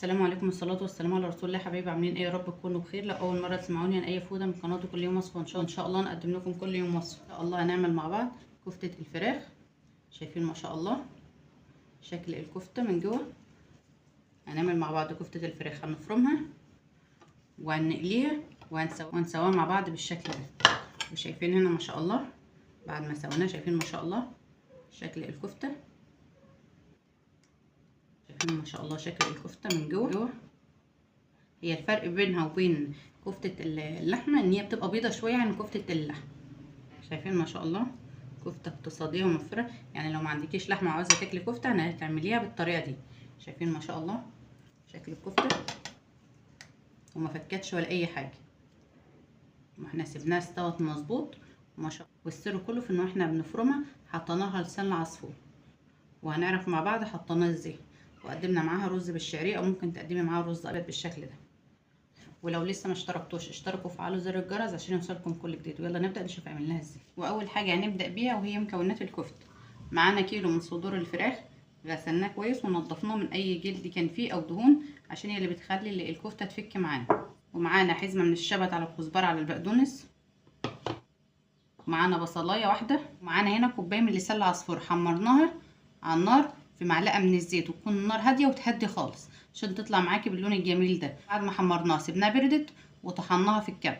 السلام عليكم، الصلاة والسلام على رسول الله. حبايبي عاملين ايه؟ يا رب تكونوا بخير. لو اول مرة تسمعوني عن اي فودة من قناتي كل يوم وصفة، ان شاء الله نقدم لكم كل يوم وصفة. ان شاء الله هنعمل مع بعض كفتة الفراخ. شايفين ما شاء الله شكل الكفتة من جوه. هنعمل مع بعض كفتة الفراخ، هنفرمها وهنقليها وهنسواها مع بعض بالشكل ده. وشايفين هنا ما شاء الله بعد ما سويناها، شايفين ما شاء الله شكل الكفتة. شايفين ما شاء الله شكل الكفتة من جوه. هي الفرق بينها وبين كفتة اللحمة ان هي بتبقى بيضة شوية عن كفتة اللحم. شايفين ما شاء الله كفتة اقتصادية وموفرة، يعني لو ما عندكيش لحمة وعاوزة تاكلي كفتة هتعمليها بالطريقة دي. شايفين ما شاء الله شكل الكفتة وما فكتش ولا اي حاجة، واحنا سيبناها استوت مظبوط ما شاء الله. والسر كله في ان احنا بنفرمها حطيناها لسان العصفور، وهنعرف مع بعض حطيناها ازاي. وقدمنا معاها رز بالشعرية او ممكن تقدمي معاها رز ابيض بالشكل ده. ولو لسه ما اشتركتوش اشتركوا وفعلوا زر الجرس عشان يوصلكم كل جديد. ويلا نبدا نشوف عملناها ازاي. واول حاجه هنبدا بيها وهي مكونات الكفته. معانا كيلو من صدور الفراخ، غسلناه كويس ونضفناه من اي جلد كان فيه او دهون عشان هي اللي بتخلي الكفته تفك معانا. ومعانا حزمه من الشبت على الكزبره على البقدونس، ومعانا بصلايه واحده، ومعانا هنا كوبايه من لسان العصفور حمرناها على النار في معلقه من الزيت، وتكون النار هاديه وتهدي خالص عشان تطلع معاكي باللون الجميل ده. بعد ما حمرناها سيبناها بردت وطحناها في الكب.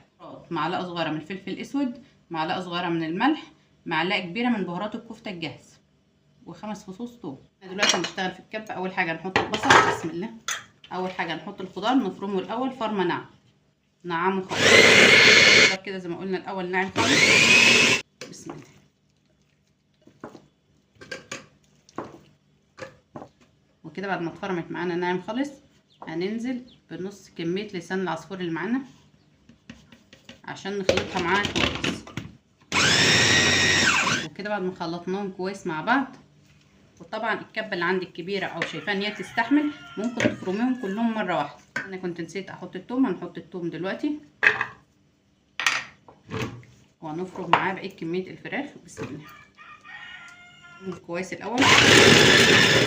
معلقه صغيره من الفلفل الاسود، معلقه صغيره من الملح، معلقه كبيره من بهارات الكفته الجاهزه، وخمس فصوص ثوم. دلوقتي هنشتغل في الكب. اول حاجه نحط البصل، بسم الله. اول حاجه نحط الخضار نفرمه الاول فرمه ناعم، نعمه خالص كده زي ما قلنا الاول، ناعم خالص. بسم الله. وكده بعد ما اتفرمت معانا ناعم خالص هننزل بنص كميه لسان العصفور اللي معانا عشان نخلطها معاها كويس. وكده بعد ما خلطناهم كويس مع بعض، وطبعا الكبه اللي عندك كبيره او شايفاها ان هي تستحمل ممكن تفرميهم كلهم مره واحده. انا كنت نسيت احط الثوم، هنحط الثوم دلوقتي وهنفرم معاه بقيه كميه الفراخ. بسم الله. كويس الاول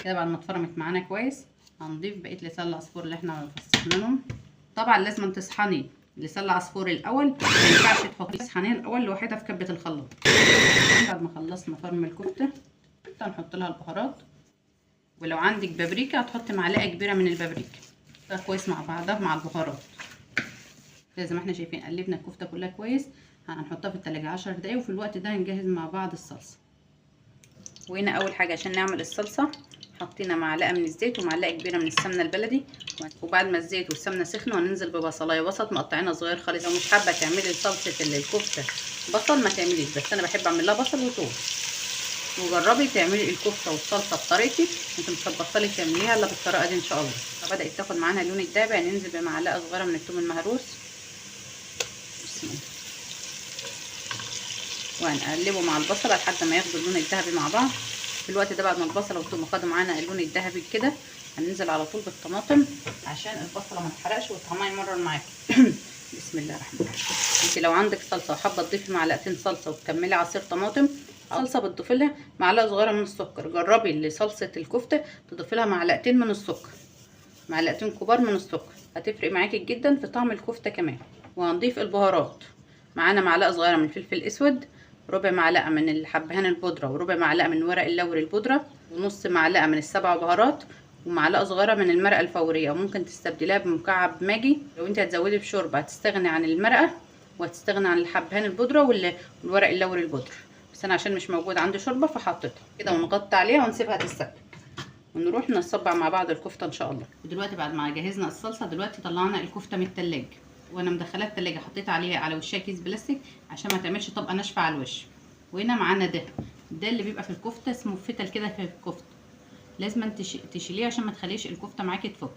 كده. بعد ما اتفرمت معانا كويس هنضيف بقيه لسان العصفور اللي احنا فصصناهم. طبعا لازم تصحني لسان العصفور الاول، ما ينفعش تحطي صحنيه الاول لوحدها في كبه الخلاط. بعد ما خلصنا فرم الكفته هنحط لها البهارات، ولو عندك بابريكا هتحطي معلقه كبيره من البابريكا. ده كويس مع بعضها مع البهارات زي ما احنا شايفين. قلبنا الكفته كلها كويس، هنحطها في التلاجة 10 دقايق، وفي الوقت ده هنجهز مع بعض الصلصه. وهنا اول حاجه عشان نعمل الصلصه حطينا معلقه من الزيت ومعلقه كبيره من السمنه البلدي. وبعد ما الزيت والسمنه سخنوا هننزل ببصلايه وسط مقطعينها صغير خالص. لو مش حابه تعملي صلصه الكفته بصل ما تعمليش، بس انا بحب اعمل لها بصل وثوم. وجربي تعملي الكفته والصلصه بطريقتي، انت مش هتبطلي تعمليها الا بالطريقه دي ان شاء الله. فبدات تاخد معانا اللون الدافع هننزل بمعلقه صغيره من الثوم المهروس. بسم الله. وهنقلبه مع البصله لحد ما ياخدوا اللون الذهبي مع بعض. في الوقت ده بعد ما البصله والثوم خدوا معانا اللون الذهبي كده هننزل على طول بالطماطم عشان البصله ما تحرقش وطعمها يمرر معاكي. بسم الله الرحمن الرحيم. انت لو عندك صلصه وحابه تضيفي معلقتين صلصه وتكملي عصير طماطم، صلصه بتضيفي لها معلقه صغيره من السكر. جربي لصلصه الكفته تضيفي لها معلقتين من السكر، معلقتين كبار من السكر، هتفرق معاكي جدا في طعم الكفته كمان. وهنضيف البهارات. معانا معلقه صغيره من الفلفل الاسود، ربع معلقه من الحبهان البودره، وربع معلقه من ورق اللوري البودره، ونص معلقه من السبع بهارات، ومعلقه صغيره من المرقه الفوريه، وممكن تستبدليها بمكعب ماجي. لو انت هتزودي بشوربه هتستغني عن المرقه وهتستغني عن الحبهان البودره والورق اللوري البودره، بس انا عشان مش موجود عندي شوربه فحطيتها كده. ونغطي عليها ونسيبها تستوي ونروح نصبع مع بعض الكفته ان شاء الله. ودلوقتي بعد ما جهزنا الصلصه دلوقتي طلعنا الكفته من التلاجة، وانا مدخلاه التلاجة حطيت عليها على وشها كيس بلاستيك عشان ما تعملش طبقه ناشفه على الوش. وهنا معانا ده اللي بيبقى في الكفته اسمه فتل كده في الكفته، لازم تشيليه عشان ما تخليش الكفته معاكي تفك.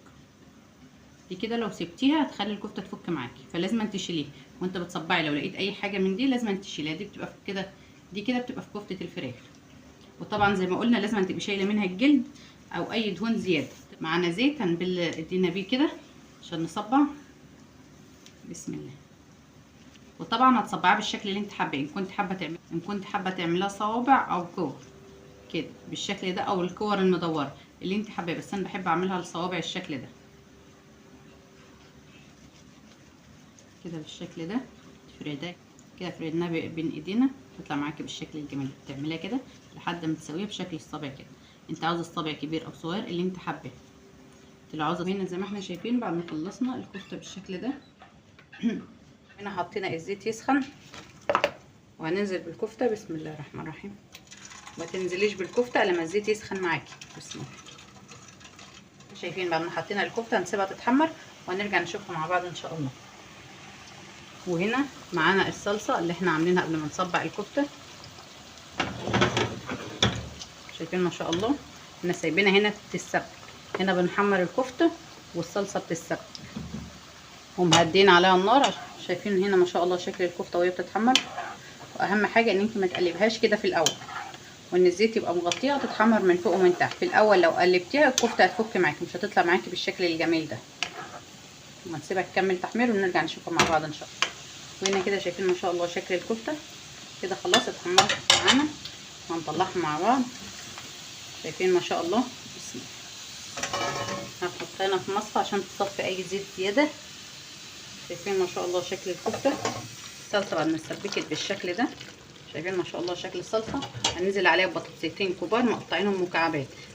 دي كده لو سبتيها هتخلي الكفته تفك معاكي، فلازم تشيليه وانت بتصبعي. لو لقيت اي حاجه من دي لازم تشيليها، دي بتبقى كده، دي كده بتبقى في كفته الفراخ. وطبعا زي ما قلنا لازم تبقي شايله منها الجلد او اي دهون زياده. معانا زيت هنبل ايدينا بيه كده عشان نصبع. بسم الله. وطبعا هتصبعيها بالشكل اللي انت حابه، ان كنت حابه تعمليها صوابع او كور كده بالشكل ده، او الكور المدوره اللي انت حابه، بس انا بحب اعملها الصوابع الشكل ده. كده بالشكل ده. تفردها كده، فردناها بين ايدينا تطلع معاكي بالشكل الجميل. تعمليها كده لحد ما تسويها بشكل الصابع كده. انت عاوزه الصابع كبير او صغير اللي انت حباه. لو عاوزه هنا زي ما احنا شايفين بعد ما خلصنا الكفته بالشكل ده هنا حطينا الزيت يسخن وهننزل بالكفته. بسم الله الرحمن الرحيم. ما تنزليش بالكفته الا ما الزيت يسخن معاكي. بسم الله. شايفين بعد ما حطينا الكفته هنسيبها تتحمر وهنرجع نشوفها مع بعض ان شاء الله. وهنا معانا الصلصه اللي احنا عاملينها قبل ما نصبع الكفته. شايفين ما شاء الله احنا سايبينها هنا تتسبك. هنا بنحمر الكفته والصلصه بتتسبك ومهدين عليها النار. شايفين هنا ما شاء الله شكل الكفته وهي بتتحمر. واهم حاجه ان انت ما تقلبهاش كده في الاول، وان الزيت يبقى مغطيها وتتحمر من فوق ومن تحت. في الاول لو قلبتيها الكفته هتفك معاكي، مش هتطلع معاكي بالشكل الجميل ده. وهنسيبها تكمل تحمير ونرجع نشوفها مع بعض ان شاء الله. وهنا كده شايفين ما شاء الله شكل الكفته كده خلاص اتحمرت معانا. وهنطلعها مع بعض. شايفين ما شاء الله. بسم الله. هنحطها هنا في مصفى عشان تصفي اي زيت زياده. شايفين ما شاء الله شكل الكفته. الصلصه بعد ما اتسبكت بالشكل ده، شايفين ما شاء الله شكل الصلصه. هننزل عليها ببطاطسيتين كبار مقطعينهم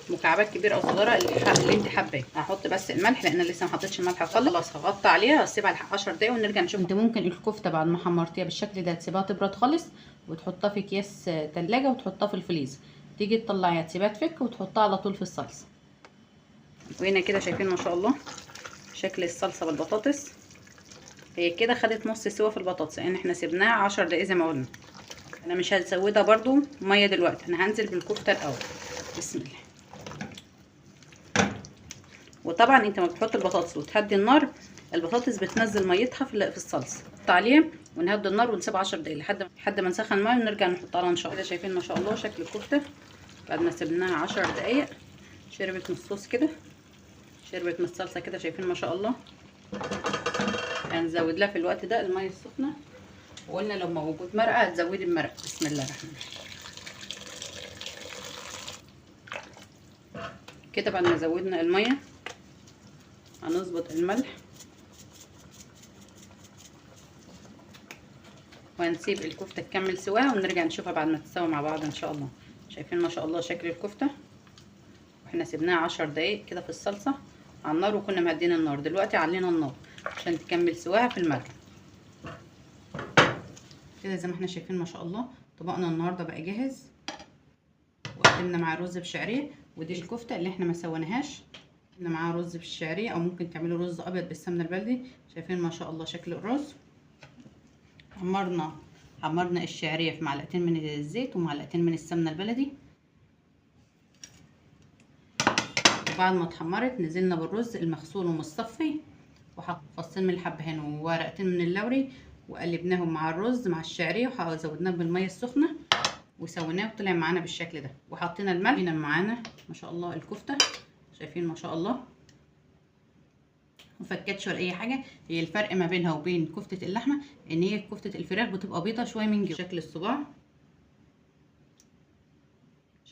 مكعبات كبيره او صغيره اللي انت حباه. هحط بس الملح لان لسه ما حطيتش الملح خالص. هغطي عليها واسيبها 10 دقايق ونرجع نشوف. انت ممكن الكفته بعد ما حمرتيها بالشكل ده تسيبها تبرد خالص وتحطها في اكياس ثلاجه وتحطها في الفريزر. تيجي تطلعيها تسيبها تفك وتحطها على طول في الصلصه. وهنا كده شايفين ما شاء الله شكل الصلصه بالبطاطس. هي كده خدت نص سوا في البطاطس لان احنا سيبناها 10 دقايق زي ما قلنا. انا مش هزودها برضو ميه دلوقتي، انا هنزل بالكفته الاول. بسم الله. وطبعا انت ما بتحط البطاطس وتهدي النار، البطاطس بتنزل ميتها في الصلصه. نحط عليها ونهدي النار ونسيبها 10 دقايق لحد ما نسخن الميه ونرجع نحطها لها ان شاء الله. كده شايفين ما شاء الله شكل الكفته بعد ما سيبناها 10 دقايق. شربت من الصوص كده، شربت من الصلصه كده. شايفين ما شاء الله. هنزود لها في الوقت ده الميه السخنه، وقلنا لو موجود مرقه هتزودي المرقه. بسم الله الرحمن الرحيم. كده بعد ما زودنا الميه هنظبط الملح وهنسيب الكفته تكمل سواها ونرجع نشوفها بعد ما تستوي مع بعض ان شاء الله. شايفين ما شاء الله شكل الكفته واحنا سيبناها 10 دقايق كده في الصلصه على النار، وكنا مهدين النار. دلوقتي علينا النار عشان تكمل سواها في المرقه. كده زي ما احنا شايفين ما شاء الله طبقنا النهارده بقى جاهز. وقدمنا معاه رز بشعريه، ودي الكفته اللي احنا ما سويناهاش. قدمنا معاه رز بالشعريه او ممكن تعملوا رز ابيض بالسمنه البلدي. شايفين ما شاء الله شكل الرز. حمرنا الشعريه في معلقتين من الزيت ومعلقتين من السمنه البلدي. وبعد ما اتحمرت نزلنا بالرز المغسول ومصفي، وحط فصين من الحبهان وورقتين من اللوري، وقلبناهم مع الرز مع الشعريه وزودناه بالميه السخنه وسويناه وطلع معانا بالشكل ده. وحطينا الملح. هنا معانا ما شاء الله الكفته. شايفين ما شاء الله مفكتش ولا اي حاجه. هي الفرق ما بينها وبين كفته اللحمه ان هي كفته الفراخ بتبقى بيضه شويه من جوه. شكل الصباع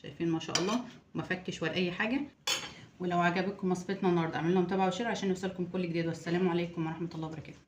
شايفين ما شاء الله مفكش ولا اي حاجه. ولو عجبكم وصفتنا النهارده اعملوا لنا متابعه وشير عشان يوصلكم كل جديد. والسلام عليكم ورحمه الله وبركاته.